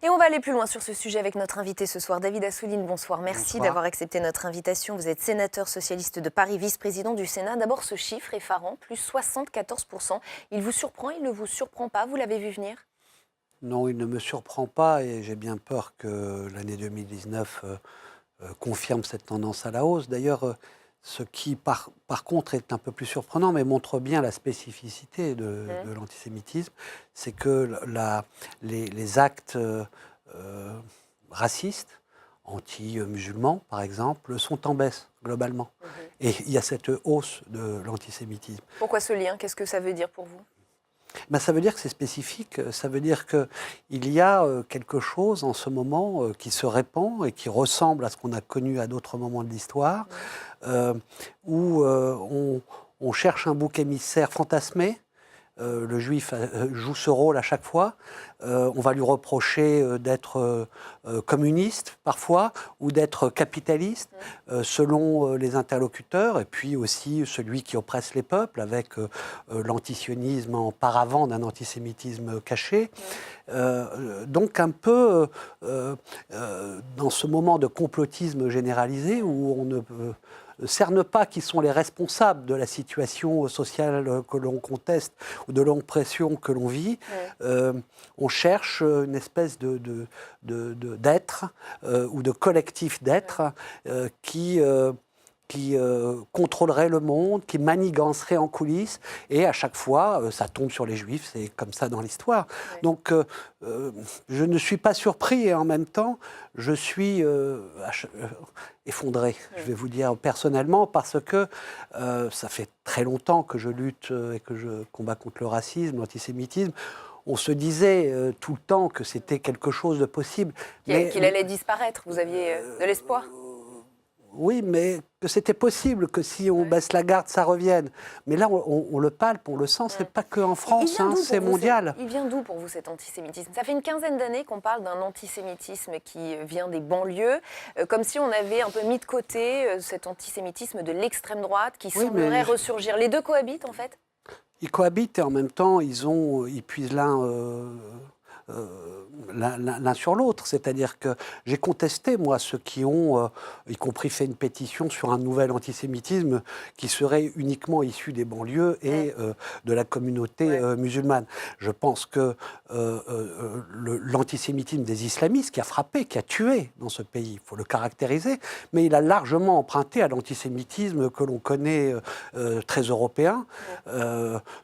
Et on va aller plus loin sur ce sujet avec notre invité ce soir, David Assouline. Bonsoir, merci d'avoir accepté notre invitation. Vous êtes sénateur socialiste de Paris, vice-président du Sénat. D'abord, ce chiffre effarant, plus 74%. Il vous surprend, il ne vous surprend pas? Vous l'avez vu venir? Non, il ne me surprend pas et j'ai bien peur que l'année 2019 confirme cette tendance à la hausse. D'ailleurs, ce qui, par contre, est un peu plus surprenant, mais montre bien la spécificité de l'antisémitisme, c'est que les actes racistes, anti-musulmans, par exemple, sont en baisse, globalement. Et il y a cette hausse de l'antisémitisme. Pourquoi ce lien? Qu'est-ce que ça veut dire pour vous? Ben, ça veut dire que c'est spécifique, ça veut dire qu'il y a quelque chose en ce moment qui se répand et qui ressemble à ce qu'on a connu à d'autres moments de l'histoire, où on cherche un bouc émissaire fantasmé. Le juif joue ce rôle à chaque fois. On va lui reprocher d'être communiste parfois ou d'être capitaliste selon les interlocuteurs, et puis aussi celui qui oppresse les peuples avec l'antisionisme en paravent d'un antisémitisme caché. Donc un peu dans ce moment de complotisme généralisé où on ne cerne pas qui sont les responsables de la situation sociale que l'on conteste ou de l'oppression que l'on vit. On cherche une espèce d'être ou de collectif d'être qui contrôlerait le monde, qui manigancerait en coulisses, et à chaque fois, ça tombe sur les Juifs, c'est comme ça dans l'histoire. Donc, je ne suis pas surpris, et en même temps, je suis effondré, je vais vous dire personnellement, parce que ça fait très longtemps que je lutte et que je combats contre le racisme, l'antisémitisme. On se disait tout le temps que c'était quelque chose de possible. Qu'il allait disparaître, vous aviez de l'espoir? Oui, mais que c'était possible que si on baisse la garde, ça revienne. Mais là, on le palpe, on le sent, c'est pas qu'en France, c'est mondial. Il vient d'où pour vous cet antisémitisme? Ça fait une quinzaine d'années qu'on parle d'un antisémitisme qui vient des banlieues, comme si on avait un peu mis de côté cet antisémitisme de l'extrême droite qui semblerait ressurgir. Les deux cohabitent en fait? Ils cohabitent et en même temps, ils puisent l'un sur l'autre. C'est-à-dire que j'ai contesté, moi, ceux qui ont, y compris fait une pétition sur un nouvel antisémitisme qui serait uniquement issu des banlieues et de la communauté musulmane. Je pense que l'antisémitisme des islamistes qui a frappé, qui a tué dans ce pays, il faut le caractériser, mais il a largement emprunté à l'antisémitisme que l'on connaît très européen.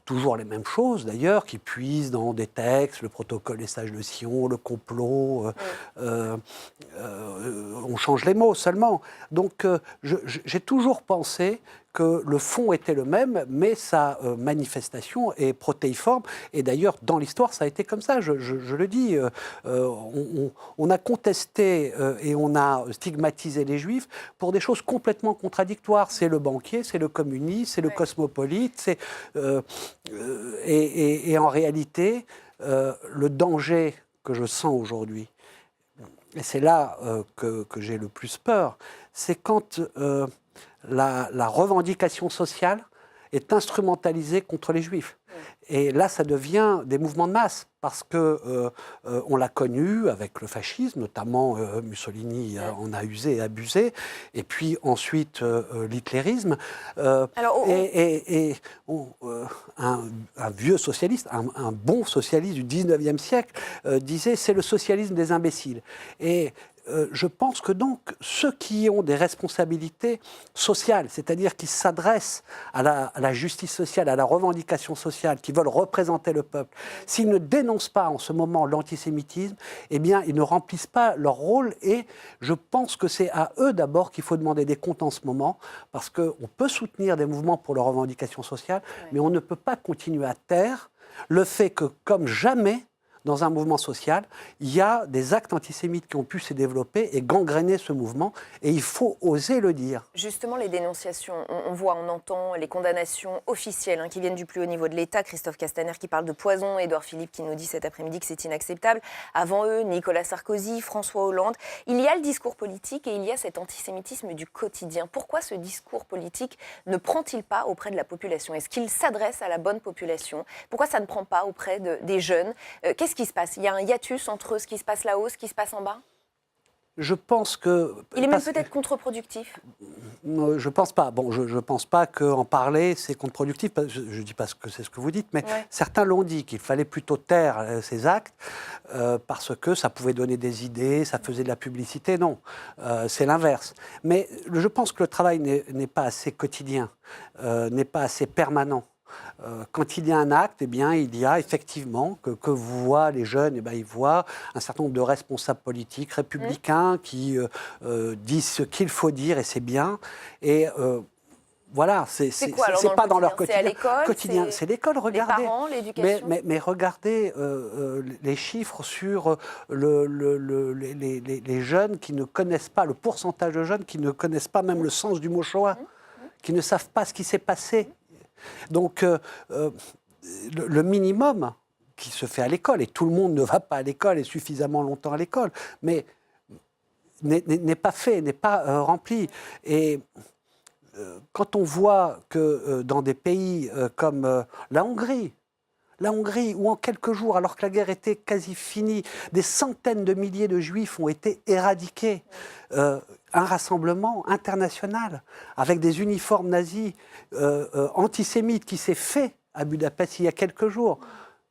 Toujours les mêmes choses, d'ailleurs, qui puisent dans des textes, le protocole des sages de Sion, le complot, on change les mots seulement. Donc j'ai toujours pensé que le fond était le même, mais sa manifestation est protéiforme. Et d'ailleurs, dans l'histoire, ça a été comme ça, je le dis. On a contesté et on a stigmatisé les Juifs pour des choses complètement contradictoires. C'est le banquier, c'est le communiste, c'est le cosmopolite. Et en réalité, le danger que je sens aujourd'hui, et c'est là que j'ai le plus peur, c'est quand la revendication sociale est instrumentalisée contre les Juifs. Et là, ça devient des mouvements de masse, parce que on l'a connu avec le fascisme, notamment Mussolini en a usé et abusé, et puis ensuite l'hitlérisme. Un vieux socialiste, un bon socialiste du 19e siècle, disait « c'est le socialisme des imbéciles ». Et je pense que donc ceux qui ont des responsabilités sociales, c'est-à-dire qui s'adressent à la justice sociale, à la revendication sociale, qui veulent représenter le peuple, s'ils ne dénoncent pas en ce moment l'antisémitisme, eh bien ils ne remplissent pas leur rôle, et je pense que c'est à eux d'abord qu'il faut demander des comptes en ce moment, parce qu'on peut soutenir des mouvements pour leur revendication sociale, mais on ne peut pas continuer à taire le fait que, comme jamais, dans un mouvement social, il y a des actes antisémites qui ont pu se développer et gangréner ce mouvement, et il faut oser le dire. Justement, les dénonciations, on voit, on entend les condamnations officielles qui viennent du plus haut niveau de l'État. Christophe Castaner qui parle de poison, Édouard Philippe qui nous dit cet après-midi que c'est inacceptable. Avant eux, Nicolas Sarkozy, François Hollande. Il y a le discours politique et il y a cet antisémitisme du quotidien. Pourquoi ce discours politique ne prend-il pas auprès de la population? Est-ce qu'il s'adresse à la bonne population? Pourquoi ça ne prend pas auprès des jeunes? Qu'est-ce qui se passe? Il y a un hiatus entre ce qui se passe là-haut, ce qui se passe en bas? Je pense que... Il est même peut-être contre-productif. Je pense pas. Bon, je pense pas qu'en parler, c'est contre-productif. Je dis pas que c'est ce que vous dites, mais certains l'ont dit, qu'il fallait plutôt taire ces actes parce que ça pouvait donner des idées, ça faisait de la publicité. Non, c'est l'inverse. Mais je pense que le travail n'est pas assez quotidien, n'est pas assez permanent. Quand il y a un acte, eh bien, il y a effectivement, que voient les jeunes, eh bien, ils voient un certain nombre de responsables politiques, républicains, qui disent ce qu'il faut dire, et c'est bien. Et voilà, c'est pas dans leur quotidien. C'est l'école, regardez. Les parents, l'éducation. Mais regardez les chiffres sur les jeunes qui ne connaissent pas, le pourcentage de jeunes qui ne connaissent pas même le sens du mot Shoah, qui ne savent pas ce qui s'est passé. Donc, le minimum qui se fait à l'école, et tout le monde ne va pas à l'école et suffisamment longtemps à l'école, mais n'est pas fait, n'est pas rempli. Et quand on voit que dans des pays comme la Hongrie, où en quelques jours, alors que la guerre était quasi finie, des centaines de milliers de juifs ont été éradiqués, un rassemblement international avec des uniformes nazis antisémites qui s'est fait à Budapest il y a quelques jours.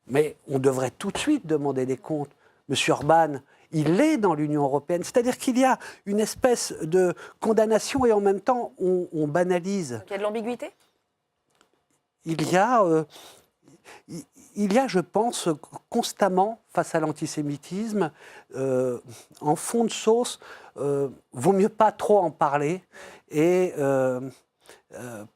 Mais on devrait tout de suite demander des comptes. Monsieur Orban, il est dans l'Union européenne. C'est-à-dire qu'il y a une espèce de condamnation et en même temps, on banalise. Donc il y a de l'ambiguïté ? Il y a, je pense, constamment, face à l'antisémitisme, en fond de sauce, vaut mieux pas trop en parler, et,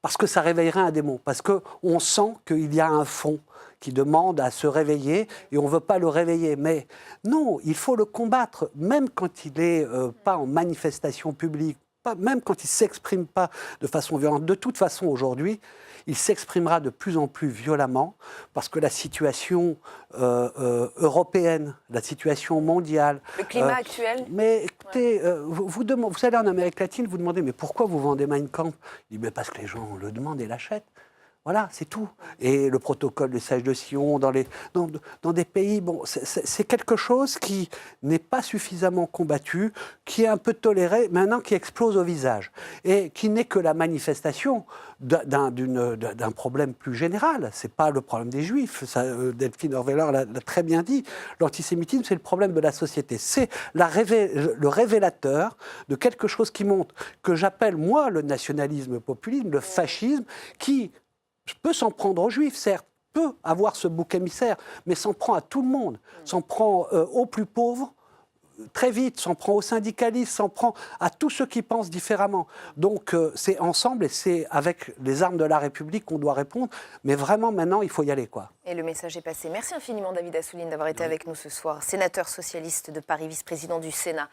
parce que ça réveillerait un démon, parce qu'on sent qu'il y a un fond qui demande à se réveiller, et on ne veut pas le réveiller. Mais non, il faut le combattre, même quand il n'est pas en manifestation publique, même quand il ne s'exprime pas de façon violente. De toute façon, aujourd'hui, il s'exprimera de plus en plus violemment parce que la situation européenne, la situation mondiale... Le climat actuel. Mais écoutez, vous allez en Amérique latine, vous demandez, mais pourquoi vous vendez Mein Kampf? Il dit, mais parce que les gens le demandent et l'achètent. Voilà, c'est tout. Et le protocole des sages de Sion, dans des pays, bon, c'est quelque chose qui n'est pas suffisamment combattu, qui est un peu toléré, maintenant qui explose au visage. Et qui n'est que la manifestation d'un problème plus général. Ce n'est pas le problème des Juifs. Delphine Orveller l'a très bien dit. L'antisémitisme, c'est le problème de la société. C'est le révélateur de quelque chose qui montre, que j'appelle, moi, le nationalisme populisme, le fascisme, qui... peut s'en prendre aux Juifs, certes, peut avoir ce bouc émissaire, mais s'en prend à tout le monde, s'en prend aux plus pauvres, très vite, s'en prend aux syndicalistes, s'en prend à tous ceux qui pensent différemment. Donc c'est ensemble et c'est avec les armes de la République qu'on doit répondre, mais vraiment maintenant il faut y aller, quoi. Et le message est passé. Merci infiniment David Assouline d'avoir été avec nous ce soir, sénateur socialiste de Paris, vice-président du Sénat.